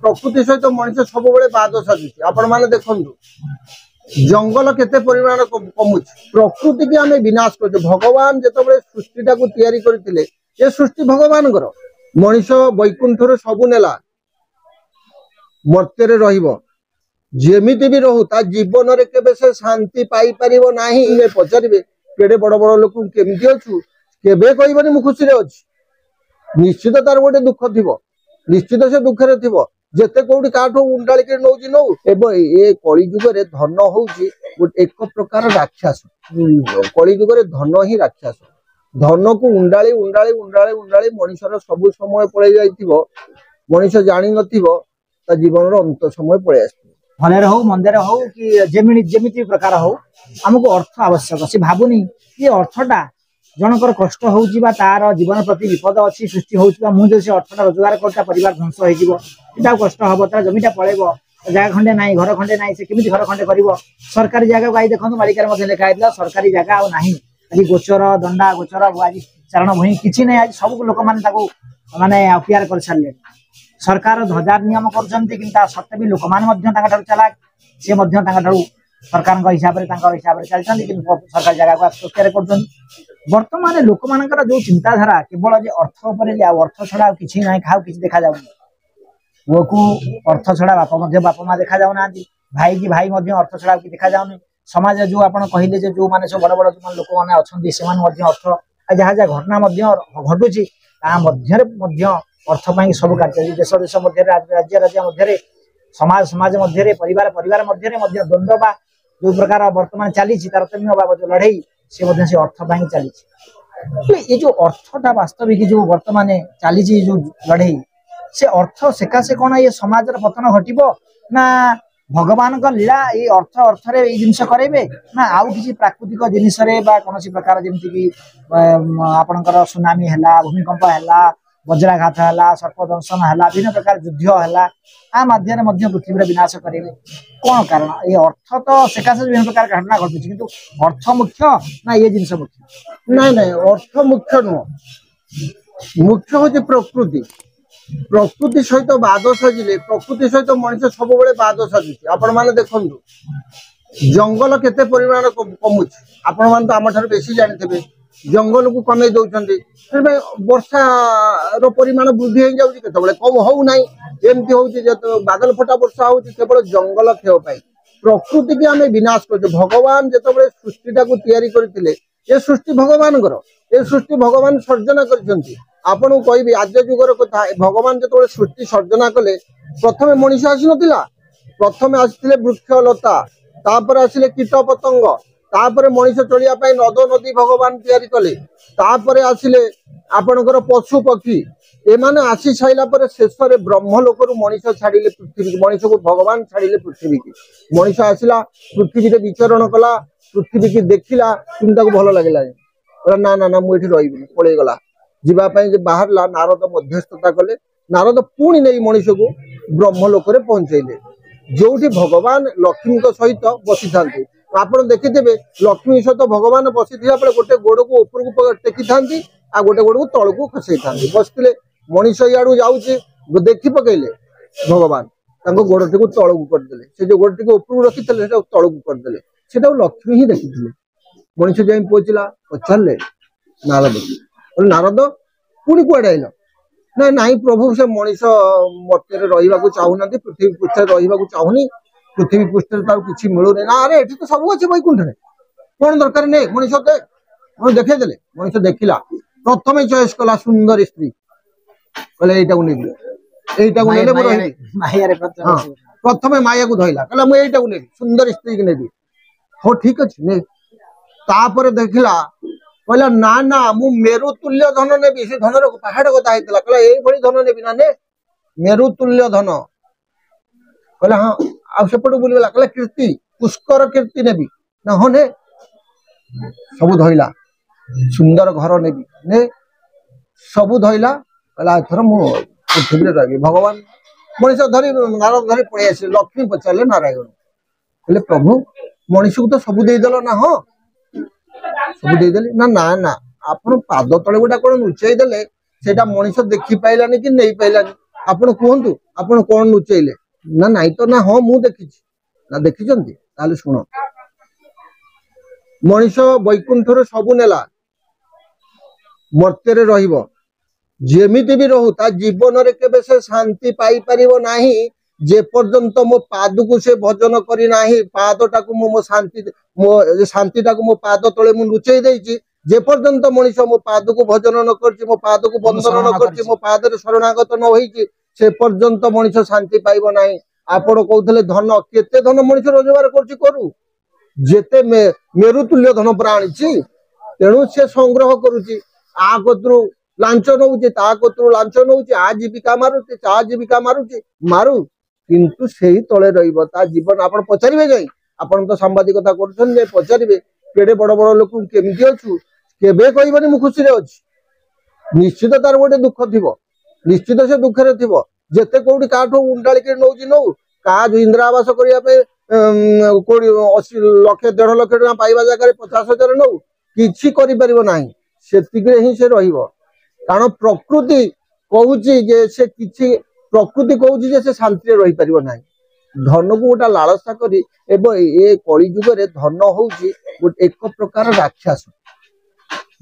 प्रकृति सहित मनुष्य सब बाद साजुची आपण मैंने देखु जंगल केते परिमाण कमुची प्रकृति की आम विनाश कर भगवान जो सृष्टिटा को तैयारी करते ये सृष्टि भगवान मनीष वैकुंठ सबू नेला मर्त्य रहिबो जेमिति भी रहू ता जीवन रे केबे से शांति पाई परिबो नाही ये पचारिबे केडे बड़ बड़ लोक केमिति अछु केबे कहबनी मु खुशी रे अछि निश्चित तार गोटे दुख थिबो निश्चित से दुख रे थिबो जेते कोडी काठो उंडाली के नौजी नौ एबो ए कली युग रे धन होउची एक प्रकार राक्षस कली युग रे धन ही राक्षस धन को उंडाली उंडाली उंडाली उंडाली मनुष्यर सब समय पळे जाइथिबो मनुष्य जानि नथिबो ता जीवन रो अंत समय पळे आसी भले हो मंदिर हो कि जेमिति प्रकार हो आमको अर्थ आवश्यक से भावुनी ये अर्थटा जनकर कष्ट होउची बा तार जीवन प्रति विपद अच्छी सृष्टि होउची बा मुझे से अर्थटा रोजगार करता परिवार ध्वंस हो जीवो एटा कष्ट हबो तार जमीटा पळेबो जगह खंडे नाही घर खंडे नाही से केमिति घर खंडे करिवो सरकारी जगह गाई देखंतु मालिकार मध्ये लेखा आइला सरकारी जगह आ नाही आज गोचर दंडा गोचर आज चारण भई किछि नै आज सब लोक माने ताको माने अपियार कर छाडले सरकार ध्वजार नियम करछन्ती किंता सत्य भी लोक मान मध्य ताका ठारू चलाक से मध्य ताका ठारू सरकार का हिसाब रे चलछन्ती कि सरकार जगह को अत्याचार करछन वर्तमान लोक मानकर जो चिंताधारा केवल जे अर्थ ऊपर जे अर्थ छडा किछि नै खाओ किछि देखा जाउनी वो को अर्थ छडा बाप मा देखा जाउना भाई की भाई मध्य अर्थ छडा कि देखा जाउनी समाज जो आपण कहिले जे जो माने सब बड़ बड़ जो लोक माने अछन्ती से मान मध्य अर्थ जहा जहा घटना मध्य घटुची ता मध्य अर्थ पाई सब कार्य देश देश मध्य राज्य राज्य मध्य समाज समाज मध्य परिवार परिवार मध्य द्वंद्व बा जो प्रकार वर्तमान चली तारतम्य बा जो लड़ाई से अर्थ पाई चली ये जो अर्थटा वास्तविक जो वर्तमान चली जो लड़ाई से अर्थ सेकासे कौन ये समाज पतन घटो ना भगवान का लीला ये अर्थ रे जिनस करेबे ना आउ किसी प्राकृतिक जिनिस रे बा कोनोसी प्रकार जेमति कि आपनकर सुनामी हैला भूमिकंप हैला वज्राघात हैला सर्पदंशन हैला विभिन्न प्रकार युद्ध हैला आ माध्यम मध्य पृथ्वी रे विनाश करेबे कोन कारण ये अर्थ तो सेकासे विभिन्न प्रकार घटना घटुची किंतु अर्थ मुख्य ना ये जिनिस मुख्य नहीं नहीं अर्थ मुख्य नो मुख्य होची प्रकृति प्रकृति सहित बाद साजिले प्रकृति सहित मनुष्य सब बाद साजुची आपण माने देखंतु जंगल केते परिमाण कमुची आपण माने तो आम ठार बेसी जानिथिबे जंगल को कमे दउछन्ती वर्षा रो परिमाण वृद्धि हो जाउची केतबेले कम होउ नाही एमती होउची जे बादल फटा वर्षा होउची केवल जंगल क्षय पाई प्रकृति की आमे विनाश करते भगवान जेतबेले सृष्टिटा को तैयारी करथिले ये सृष्टि भगवान ये सृष्टि भगवान सर्जना करछन्ती आपण कहबी आज जुगर कथा भगवान जो सृष्टि सर्जना कले प्रथमे मनीष आसी नथिला प्रथमे आसिले वृक्ष लता तापर आसिले कीट पतंग तापर मनीष चलिया पाई नद नदी भगवान तैयारी कले तापर आसिले आपणकर पशु पक्षी एमाने आसी साइला पर शेष रे ब्रह्मलोक रु मनीष छाड़िले पृथ्वी मनीष को भगवान छाड़िले पृथ्वी की मनीष आसिला पृथ्वी रे विचरण कला पृथ्वी की देखिला चिंता को भल लागला ना ना ना मु एठी रहिबी पळे गला जीवा पाई बाहरला नारद मध्यस्थता कले नारद पुणी नहीं मनीष को ब्रह्मलोक रे पहुंचैले जोठी भगवान लक्ष्मी सहित बसी थांती आपण देखिथिबे लक्ष्मी सहित भगवान बसी थिला बेले गोटे गोड़ को ऊपर को टेकी थांती आ गोटे गोड़ को तळ को खसई थांती बसतिले मनीष याडू जाउची देखि पकेले भगवान तांको गोड़टी को तळ को कर देले से जो गोड़टी को ऊपर रखिथिले सेटा तळ को कर देले सेटा लक्ष्मी ही देखिथिले मनीष जाई पहुंचला पछाले नारद नारद पुणी कुआडे आइल ना नहीं प्रभु से मनीष मर्त्य रहा चाहूना पृथ्वी पृष्ठ रहा चाहूनी पृथ्वी पृष्ठ किसी मिलूनी ना अरे ये तो सब अच्छे वैकुंठ कौन दरकार नहीं मनीष देखे देले मनीष देखला प्रथम चॉइस कला सुंदर स्त्री कहले एटा को नेबी एटा को नेले माया रे प्रथम माया को धइला कहला मु एटा को नेबी सुंदर स्त्री के नेबी हो ठीक अछि ने तापर देखला कहला ना ना मु मेरु तुल्य धन नेबी से धन पहाड़ कथा हेतला कहला एई भली धन नेबी ना ने मेरु तुल्य धन कहला हां आ सेपट बुली गला कहला कीर्ति पुष्कर कीर्ति नेबी ना हो ने सब धइला सुंदर घर नेबी ने सब धइला कहला एथर मु पृथ्वी रे रहबी भगवान मनीष धरी नारद धरी पळे आसी लक्ष्मी पचाले नारायण कहले प्रभु मनीष को तो सब दे देलो ना हो सब दे देले ना ना ना आपण पाद तळे गोटा कोन उचाई देले सेटा मनीष देखि पाइलानी कि नहीं पाइलानी ଆପଣ କୁହନ୍ତୁ ଆପଣ କଣ ଲୁଚେଇଲେ ନା ନାଇଁ ତ ନା ହଁ ମୁଁ ଦେଖିଛି ନା ଦେଖିଛନ୍ତି ତାହେଲେ ଶୁଣ ମଣିଷ ବୈକୁଣ୍ଠରୁ ସବୁ ନେଲା ମର୍ତ୍ତ୍ୟରେ ରହିବ ଯେମିତି ବି ରହୁ ତା ଜୀବନରେ କେବେ ସେ ଶାନ୍ତି ପାଇପାରିବ ନାହିଁ ଯେପର୍ଯ୍ୟନ୍ତ ମୋ ପାଦକୁ ସେ ଭଜନ କରି ନାହିଁ ପାଦଟାକୁ ମୁଁ ମୋ ଶାନ୍ତିଟାକୁ ମୋ ପାଦ ତଳେ ମୁଁ ଲୁଚେଇ ଦେଇଛି ଯେପର୍ଯ୍ୟନ୍ତ ମଣିଷ ମୋ ପାଦକୁ ଭଜନ ନ କରିଛି ମୋ ପାଦକୁ ବନ୍ଦନ ନ କରିଛି ମୋ ପାଦରେ ଶରଣାଗତ ନ ହେଇଛି ସେ ପର୍ଯ୍ୟନ୍ତ ମଣିଷ ଶାନ୍ତି ପାଇବ ନାହିଁ ଆପଣ କହୁଥିଲେ ଧନ କେତେ ଧନ ମଣିଷ ରୋଜଗାର କରୁଛି କରୁ ଯେତେ ମେରୁ ତୁଲ୍ୟ ଧନ ପୁରା ଆଣିଛି ତେଣୁ ସେ ସଂଗ୍ରହ କରୁଛି ଆ କତରୁ ଲାଞ୍ଚ ନଉଛି ତା କତରୁ ଲାଞ୍ଚ ନଉଛି ଆ ଜୀବିକା ମାରୁଛି ତା ଜୀବିକା ମାରୁ କିନ୍ତୁ ସେଇ ତଳେ ରହିବ ତା ଜୀବନ ଆପଣ ପଚାରିବେ ଯାଇ ଆପଣ ତ ସାମ୍ବାଦିକତା କରୁଛନ୍ତି ଯେ ପଚାରିବେ କେଡେ ବଡ ବଡ ଲୋକ କେମିତି ଅଛୁ କେବେ କହିବନି ମୁଁ ଖୁସିରେ ଅଛି ନିଶ୍ଚିତ ତାର ଗୋଟେ ଦୁଃଖ ଥିବ ନିଶ୍ଚିତ ସେ ଦୁଃଖରେ ଥିବ ଯେତେ କୋଉଠି କାହାଠୁ ଉଣ୍ଡାଳିକି ନଉଛି ନଉ କାହା ଇନ୍ଦିରା ଆବାସ କରିବା ପାଇଁ କୋଉଠି 80 ଲକ୍ଷ 1.5 ଲକ୍ଷ ଟଙ୍କା ପାଇବା ଜାଗାରେ 50,000 ନଉ କିଛି କରିପାରିବ ନାହିଁ ସେତିକିରେ ହିଁ ସେ ରହିବ କାରଣ ପ୍ରକୃତି କହୁଛି ଯେ ସେ କିଛି ପ୍ରକୃତି କହୁଛି ଯେ ସେ ଶାନ୍ତିରେ ରହିପାରିବ ନାହିଁ ଧନକୁ ଗୋଟେ ଲାଳସା କରି ଏବଂ ଏ କଳି ଯୁଗରେ ଧନ ହଉଛି ଏକ ପ୍ରକାର ରାକ୍ଷସ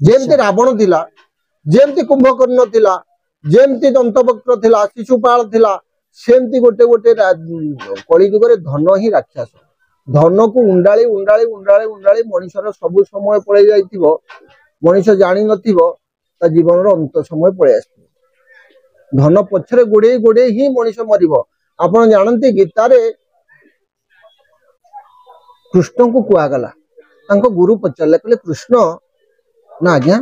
ଯେମିତି ରାବଣ ଥିଲା ଯେମିତି କୁମ୍ଭକର୍ଣ୍ଣ ଥିଲା ଯେମିତି ଦନ୍ତବକ୍ର ଥିଲା ଶିଶୁପାଳ ଥିଲା ସେମିତି ଗୋଟେ ଗୋଟେ କଳି ଯୁଗରେ ଧନ ହିଁ ରାକ୍ଷସ ଧନକୁ ଉଣ୍ଡାଳି ଉଣ୍ଡାଳି ଉଣ୍ଡାଳି ଉଣ୍ଡାଳି ମଣିଷର ସବୁ ସମୟ ପଳେଇ ଯାଇଥିବ ମଣିଷ ଜାଣିନଥିବ ତା ଜୀବନର ଅନ୍ତ ସମୟ ପଳେଇ ଆସିଥିବ ଧନ ପଛରେ ଗୋଡେଇ ଗୋଡେଇ ହିଁ ମଣିଷ ମରିବ ଆପଣ ଜାଣନ୍ତି ଗୀତାରେ କୃଷ୍ଣଙ୍କୁ କୁହାଗଲା ତାଙ୍କ ଗୁରୁ ପଚାରିଲେ କହିଲେ କୃଷ୍ଣ ନା ଆଜ୍ଞା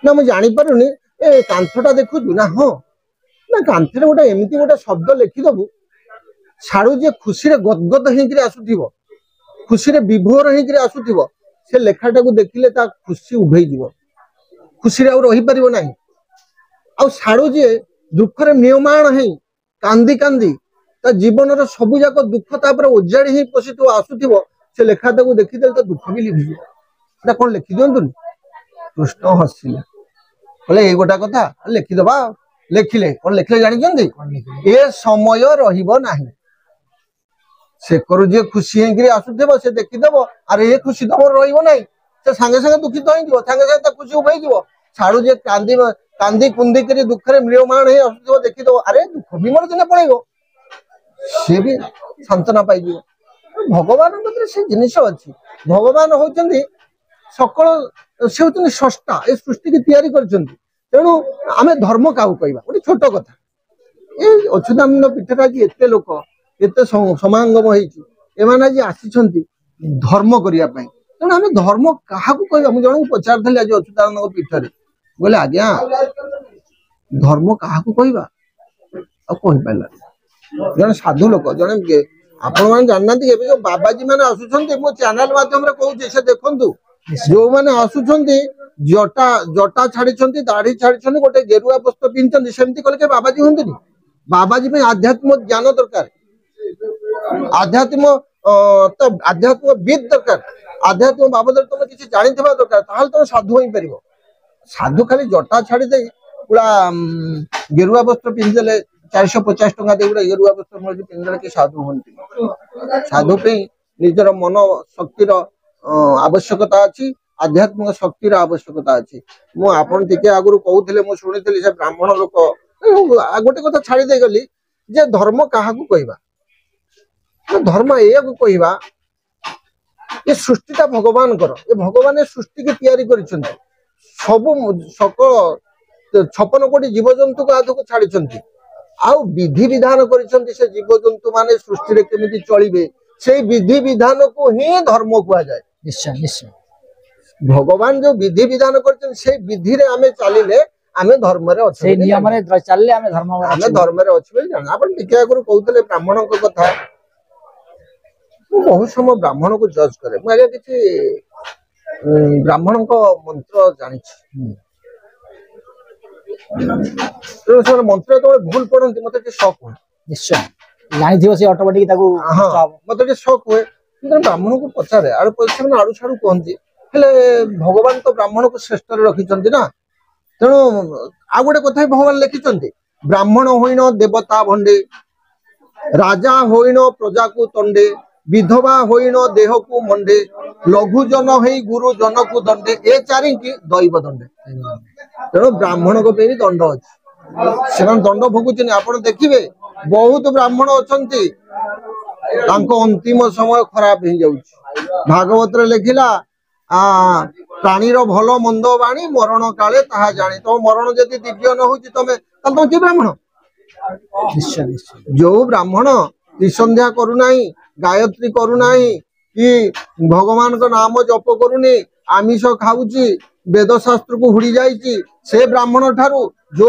ନା ମୁଁ ଜାଣିପାରୁନି ଏ କାନ୍ଥଟା ଦେଖୁଛୁ ନା ହଁ ନା କାନ୍ଥରେ ଗୋଟେ ଏମିତି ଗୋଟେ ଶବ୍ଦ ଲେଖିଦବୁ ଛାଡୁ ଯେ ଖୁସିରେ ଗଦଗଦ ହେଇକିରି ଆସୁଥିବ ଖୁସିରେ ବିଭୋର ହେଇକିରି ଆସୁଥିବ ସେ ଲେଖାଟାକୁ ଦେଖିଲେ ତା ଖୁସି ଉଭେଇଯିବ ଖୁସିରେ ଆଉ ରହିପାରିବ ନାହିଁ ଆଉ ଛାଡୁ ଯେ ଦୁଃଖରେ ନିୟମାଣ ହେଇ କାନ୍ଦି କାନ୍ଦି ତା ଜୀବନର ସବୁ ଯାକ ଦୁଃଖ ତାପରେ ଓଜାଡି ହେଇ ପଶିଥିବ ଆସୁଥିବ ସେ ଲେଖାଟାକୁ ଦେଖିଦେଲେ ତା ଦୁଃଖ ବି ଲିଭିଯିବ ଏଟା କଣ ଲେଖିଦିଅନ୍ତୁନି କୃଷ୍ଣ ହସିଲେ କହିଲେ ଏଇ ଗୋଟା କଥା ଲେଖିଦବା ଲେଖିଲେ କଣ ଲେଖିଲେ ଜାଣିଛନ୍ତି ଏ ସମୟ ରହିବ ନାହିଁ ସେକରୁ ଯିଏ ଖୁସି ହେଇକିରି ଆସୁଥିବ ସେ ଦେଖିଦବ ଆରେ ଏ ଖୁସି ତମର ରହିବ ନାହିଁ ସେ ସାଙ୍ଗେ ସାଙ୍ଗେ ଦୁଃଖିତ ହେଇଯିବ ସାଙ୍ଗେ ସାଙ୍ଗେ ତା ଖୁସି ଉଭେଇଯିବ ଛାଡୁ ଯେ କାନ୍ଦି କୁନ୍ଦିକିରି ଦୁଃଖରେ ମ୍ରିୟମାଣ ହେଇ ଆସୁଥିବ ଦେଖିଦବ ଆରେ ଦୁଃଖ ବି ମୋର ଦିନେ ପଳେଇବ ସିଏ ବି ସାନ୍ତ୍ୱନା ପାଇଯିବ ଭଗବାନଙ୍କ ଭିତରେ ସେ ଜିନିଷ ଅଛି ଭଗବାନ ହଉଛନ୍ତି ସକଳ ସେ ହଉଛନ୍ତି ସ୍ରଷ୍ଟା ଏ ସୃଷ୍ଟିକି ତିଆରି କରିଛନ୍ତି ତେଣୁ ଆମେ ଧର୍ମ କାହାକୁ କହିବା ଗୋଟେ ଛୋଟ କଥା ଏ ଅଚ୍ୟୁତାନନ୍ଦ ପୀଠରେ ଆଜି ଏତେ ଲୋକ ଏତେ ସମାଗମ ହେଇଛି ଏମାନେ ଆଜି ଆସିଛନ୍ତି ଧର୍ମ କରିବା ପାଇଁ ତେଣୁ ଆମେ ଧର୍ମ କାହାକୁ କହିବା ମୁଁ ଜଣଙ୍କୁ ପଚାରିଥିଲି ଆଜି ଅଚ୍ୟୁତାନନ୍ଦଙ୍କ ପୀଠରେ କହିଲେ ଆଜ୍ଞା ଧର୍ମ କାହାକୁ କହିବା ଆଉ କହିପାରିଲା ଜଣେ ସାଧୁ ଲୋକ ଜଣେ ଆପଣ ମାନେ ଜାଣିନାହାନ୍ତି ଏବେ ଯୋଉ ବାବାଜୀ ମାନେ ଆସୁଛନ୍ତି ମୁଁ ଚ୍ୟାନେଲ ମାଧ୍ୟମରେ କହୁଛି ସେ ଦେଖନ୍ତୁ ଯୋଉମାନେ ଆସୁଛନ୍ତି ଜଟା ଛାଡିଛନ୍ତି ଦାଢି ଛାଡିଛନ୍ତି ଗୋଟେ ଗେରୁଆ ବସ୍ତ୍ର ପିନ୍ଧିଛନ୍ତି ସେମିତି କଲେ କେବେ ବାବାଜୀ ହୁଅନ୍ତିନି ବାବାଜୀ ପାଇଁ ଆଧ୍ୟାତ୍ମିକ ଜ୍ଞାନ ଦରକାର ଆଧ୍ୟାତ୍ମିକ ବିଦ୍ ଦରକାର ଆଧ୍ୟାତ୍ମିକ ବାବଦରେ ତମେ କିଛି ଜାଣିଥିବା ଦରକାର ତାହେଲେ ତମେ ସାଧୁ ହେଇପାରିବ ସାଧୁ ଖାଲି ଜଟା ଛାଡି ଦେଇ ପୁରା ଗେରୁଆ ବସ୍ତ୍ର ପିନ୍ଧିଦେଲେ 450 ଟଙ୍କା ଦେଇ ଗୋଟେ ଗେରୁଆ ବସ୍ତ୍ର ମିଳୁଛି ପିନ୍ଧିଦେଲେ କି ସାଧୁ ହୁଅନ୍ତି ସାଧୁ ପାଇଁ ନିଜର ମନ ଶକ୍ତିର ଆବଶ୍ୟକତା ଅଛି ଆଧ୍ୟାତ୍ମିକ ଶକ୍ତିର ଆବଶ୍ୟକତା ଅଛି ମୁଁ ଆପଣ ଟିକେ ଆଗରୁ କହୁଥିଲେ ମୁଁ ଶୁଣିଥିଲି ସେ ବ୍ରାହ୍ମଣ ଲୋକ ଗୋଟେ କଥା ଛାଡି ଦେଇଗଲି ଯେ ଧର୍ମ କାହାକୁ କହିବା ଧର୍ମ ଏହାକୁ କହିବା ଏ ସୃଷ୍ଟିଟା ଭଗବାନଙ୍କର ଏ ଭଗବାନ ଏ ସୃଷ୍ଟିକି ତିଆରି କରିଛନ୍ତି ସବୁ ସକଳ 56 କୋଟି ଜୀବଜନ୍ତୁଙ୍କୁ ଆଧକୁ ଛାଡିଛନ୍ତି ଆଉ ବିଧି ବିଧାନ କରିଛନ୍ତି ସେ ଜୀବଜନ୍ତୁ ମାନେ ସୃଷ୍ଟିରେ କେମିତି ଚଳିବେ ସେଇ ବିଧି ବିଧାନକୁ ହିଁ ଧର୍ମ କୁହାଯାଏ ନିଶ୍ଚୟ ନିଶ୍ଚୟ ଭଗବାନ ଯୋଉ ବିଧି ବିଧାନ କରିଛନ୍ତି ସେଇ ବିଧିରେ ଆମେ ଚାଲିଲେ ଆମେ ଧର୍ମରେ ଅଛୁ ସେଇ ନିୟମରେ ଚାଲିଲେ ଆମେ ଧର୍ମରେ ଅଛୁ ବୋଲି ଜାଣ ଆପଣ ଟିକେ ଆଗରୁ କହୁଥିଲେ ବ୍ରାହ୍ମଣଙ୍କ କଥା ମୁଁ ବହୁତ ସମୟ ବ୍ରାହ୍ମଣକୁ ଜଜ୍ କରେ ମୁଁ ଆଜ୍ଞା କିଛି ବ୍ରାହ୍ମଣଙ୍କ ମନ୍ତ୍ର ଜାଣିଛି ସେମାନେ ମନ୍ତ୍ର ଯେତେବେଳେ ଭୁଲ ପଢନ୍ତି ମତେ ଟିକେ ଶକ୍ ହୁଏ ନିଶ୍ଚୟ ଜାଣିଥିବ ସେ ଅଟୋମେଟିକ ତାକୁ ମତେ ଟିକେ ଶକ୍ ହୁଏ କିନ୍ତୁ ବ୍ରାହ୍ମଣଙ୍କୁ ପଚାରେ ସେମାନେ ଆଡୁ ଛାଡୁ କୁହନ୍ତି ହେଲେ ଭଗବାନ ତ ବ୍ରାହ୍ମଣକୁ ଶ୍ରେଷ୍ଠରେ ରଖିଛନ୍ତି ନା ତେଣୁ ଆଉ ଗୋଟେ କଥା ଭଗବାନ ଲେଖିଛନ୍ତି ब्राह्मण होइन देवता भंडे राजा होइन प्रजा को तंडे विधवा होइन देह को मंडे लघु जन है गुरु जन को दंडे ए चारि दैव दंडे तेणु ब्राह्मण को भी दंड अच्छे से दंड भोगुन आप देखिए बहुत ब्राह्मण अच्छी अंतिम समय खराब हो जाउछि भागवत लिखिला प्राणीर भल मंद बाणी मरण काले ताहा जाने तो मरण जदि दिव्य न होछि तमे तुम कि ब्राह्मण जो ब्राह्मण त्रिसंध्या करूनाही गायत्री करूनाही कि भगवान का नाम जप करूनी आमिष खाऊची वेद शास्त्र को हुड़ी जाइची से ब्राह्मण ठारू जो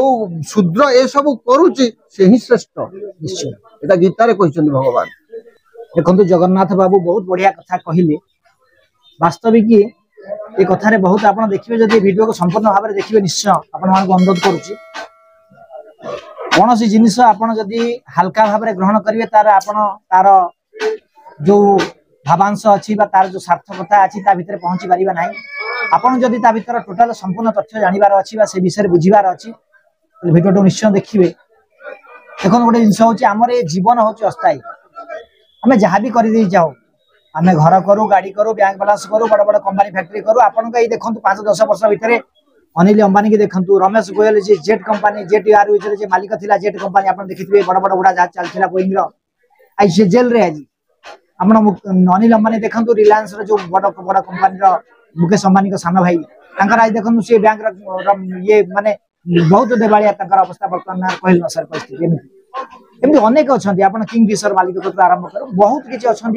शूद्र ए सब करूची से ही श्रेष्ठ निश्चय एटा गीता रे कहछन भगवान। देखो जगन्नाथ बाबू बहुत बढ़िया कथा कहले वास्तविक ये कथारे बहुत आप देखिए जब वीडियो को संपूर्ण भाव में देखिए निश्चय आपण मान अनुरोध करुच्ची कौन सी जिनिस आपण जदि हल्का भाव में ग्रहण करेंगे तार आपण तार जो भावांश अच्छी तार जो सार्थकता अच्छी भितर पहुंची पारिबा नाही आपण जदि ता भितर टोटाल संपूर्ण तथ्य जानिबार अच्छी से विषय बुझीबार अच्छी वीडियो निश्चय देखिए। देखो गोटे जिन हूँ आमर ये जीवन हूँ अस्थायी आम जहाँ भी कर जाओ आम घर करूँ गाड़ी करूँ बैंक बालांस करूँ बड़ बड़ कंपनी फैक्ट्री करूँ आपण देखो 5-10 वर्ष भितर अनिल अंबानी की देखो रमेश गोयल जी जेट कंपनी जेट एयरवेज जे मालिक थिला जेट कंपनी आप देखिए बड़ बड़ उड़ा जहाज चलता बोइंग आई से जेल रे आज आप अनिल अंबानी देखो रिलायंस जो बड़ बड़ कंपनी मुकेश अंबानी का सान भाई आज देखो सी बैंक ये माने बहुत देवालिया अवस्था बर्तमान कहल न सर परिस्थिति एमती अनेक अच्छा आप किंग फिशर मालिक को आरंभ कर बहुत किसी अच्छा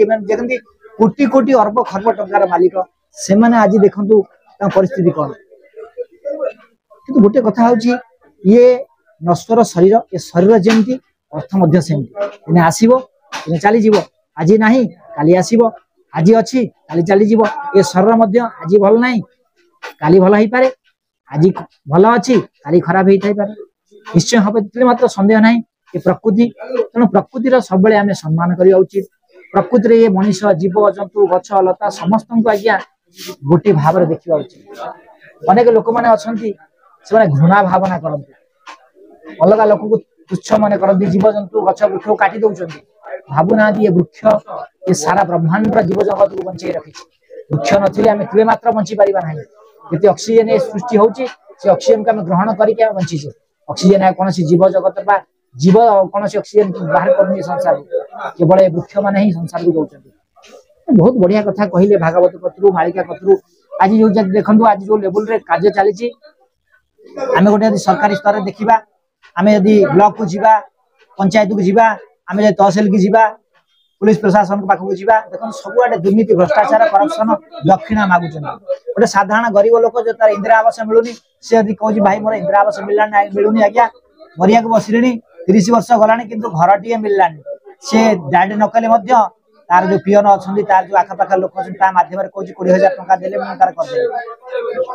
कोटी कोटी अर्ब खर्ब टंकार मालिक से आज देखु परिस्थिति कौन कि गोटे कथा हूँ ये नश्वर शरीर ये शरीर जमी अर्थ सेमती आसो चलीज आज ना काली आसो आज अच्छी काली चलीज ये शरीर आज भल ना काली भल हो पारे आज भल अच्छी काली खराब होता है निश्चय हम मात्र सन्देह ना ये प्रकृति तेणु प्रकृतिर सब आम सम्मान करवा उचित प्रकृति ये मनीष जीव जंतु गछ लता समस्त को आज्ञा गोटे भाव में देखा उचित अनेक लोक मैंने अच्छा से घृणा भावना करते अलग लोक को तुच्छ मन करती जीव जंतु गछ वृक्ष को काटी दौरान भावुना ये वृक्ष ये सारा ब्रह्मांड जीव जगत को बंचाई रखी वृक्ष नथिले आम तुए मात्र बंची पारिबा नाही ये ऑक्सीजन ये सृष्टि होची से ऑक्सीजन को आम ग्रहण करके आम बंचीचे ऑक्सीजन है कौन जीव जगत बा जीव कौन ऑक्सीजन बाहर करनी संसार केवल वृक्ष मैंने ही संसार को दौरान बहुत बढ़िया कथा कहले भागवत कथरू मालिका कथरू आज जो देखो आज जो लेवल रे कार्य चली आम गोटे सरकारी स्तर में देखा आम यदि ब्लॉक को जीवा पंचायत को जीवा आम जब तहसिल की जीवा पुलिस प्रशासन पाखक जीवा देखो सबुआडे दुर्नीति भ्रष्टाचार करप्शन दक्षिणा मागुच गोटे साधारण गरीब लोक जो तार इंदिरा आवास मिलूनी सी यदि कहूँ भाई मोर इंदिरा आवास मिलूनी आज्ञा मरिया को बसिले 30 वर्ष गलानी किंतु घर टी मिललानी सी डायरेक्ट नकले तार जो पियन अच्छा तार जो आखपाख लोक अच्छा मध्यम कहूँ 20,000 टंका देले तार कर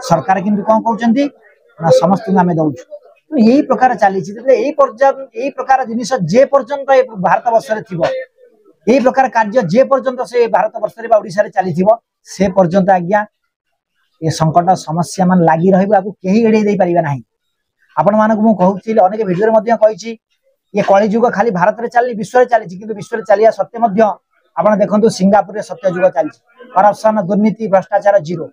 सरकार किंतु कौन कहते समस्त आम दौर यही प्रकार चली यही प्रकार जिनिस जे पर्यंत भारत वर्ष थी यही प्रकार कार्य जे पर्यंत से भारत वर्ष ओडिशा चली से पर्यंत आज्ञा ये संकट समस्या मान लगी रही एड़े दे पारिबा नाही आपण मानक मु कहूछि अनेक वीडियो रे कही ये कली युग खाली भारत में चलनी विश्व में चली किंतु विश्व में चलिया सत्य आपण देखंतु सिंगापुर रे सत्य युग चली करप्शन दुर्नीति भ्रष्टाचार जीरो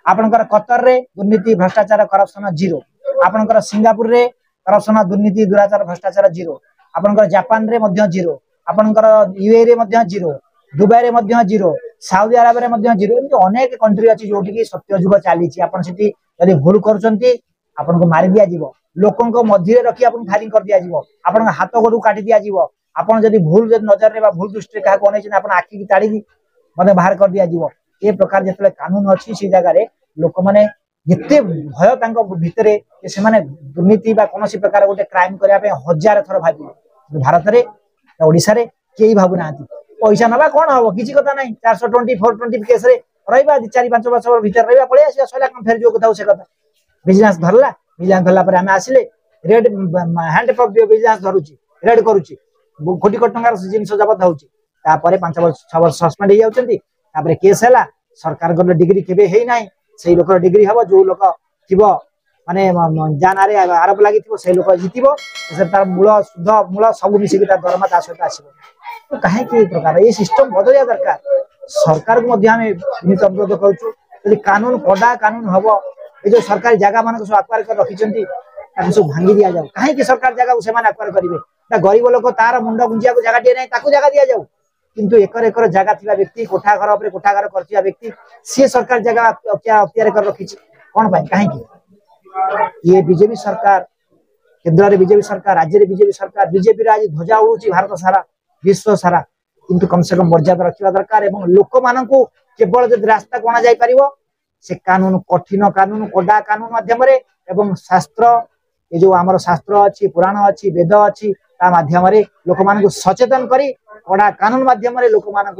आपनकर कतर रे दुर्नीति भ्रष्टाचार करप्शन जीरो आपनकर सिंगापुर रे करप्शन दुर्नीति दुराचार भ्रष्टाचार जीरो आपनकर जापान रे मध्य जीरो आपनकर यूए रे मध्य जीरो दुबई रे मध्य जीरो साउदी अरब रे मध्य जीरो एमती अनेक कंट्री अछि जोठी की सत्य युग चली आपण सेठी यदि भूल करचंती आपन को मार दिया जीवो लोकन को मध्य रखी आपन फायरिंग कर दिया जीवो आपन हाथ गोड़ काटी दिया जीवो आपन जदि भूल नजर रे बा भूल दृष्टि का को नै आपन आखी की ताड़ी माने बाहर कर दिया जीवो ए प्रकार जतले कानून अछि सी जगह रे लोक माने एते भय तांको भितरे से माने दुर्नीति बा कोनोसी प्रकार गोटे क्राइम करिया पे हजार थर भाबी भारत रे ओडिसा रे केही भाबु नाथि पैसा नबा कोन हबो किछि कथा नै 420 420 केस रे रहिबा 4-5 वर्ष भीतर रहिबा पळे आसी सला कम फेर जो कथा से कथा बिजनेस धरला पर आम आसिले रेड हैंड पंप बिजनेस धरुची रेड करुची कोटी कोटी टंकार जिनस जबत होउची तापर 5 वर्ष 6 वर्ष सस्पेंड हो जाउचंती तापर केस हैला सरकार गले डिग्री केबे हेई नाही सेही लोकर डिग्री हबो जो लोक थिबो माने जाना रे आरोप लगी से लोक जितब तार मूल शुद्ध मूल सब मिसिक दरमा ता सहित आसो तो कहीं प्रकार ये सिस्टम बदलिया दरकार सरकार को विनीत अनुरोध करूँ कानून कड़ा कानून हम ये जो सरकारी जगह मान सब आक्वार कर रखी सब भांगी दि जाऊ कहीं सरकार जगह को आक्वार करेंगे गरीब लोक तार मुंड गुंजिया जगह टे ना जगह दि जाऊ किंतु एकर एकर जगह थिबा व्यक्ति कोठा घर उपरे कोठा घर करथिया व्यक्ति से सरकार जगह अख्तियार कर रखी कौन पाई कहीं ये बीजेपी सरकार केंद्र रे बीजेपी सरकार राज्य रे बीजेपी सरकार बीजेपी आज ध्वजा उड़ुची भारत सारा विश्व सारा किंतु कम से कम मर्यादा रखा दरकार एवं लोक मान केवल जब रास्ता कोणा जाई परिवो से कानून कठिन कानून कड़ा कानून माध्यम रे एवं शास्त्र ये जो आमर शास्त्र अच्छी पुराण अच्छी वेद अच्छी ता माध्यम रे लोक मान सचेतन करी कड़ा कानून माध्यम रे लोक मान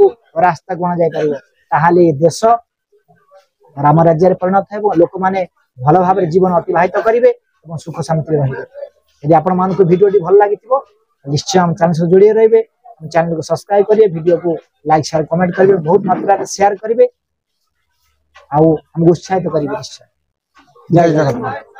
रास्ता कोणा जाई परिवो ताहाले देश राम राज्य रे परिणत हेबो लोक माने भल भाव जीवन अतिबाहित करेंगे और सुख शांति रहिबे यदि आपण मान को वीडियो भल लगी निश्चय हम चैनल से जोड़े रहिबे चैनल को सब्सक्राइब करिए वीडियो को लाइक शेयर कमेंट करिए बहुत मात्रा में शेयर करिए आउ हमको उत्साहित करिए निश्चय जय जगन्नाथ।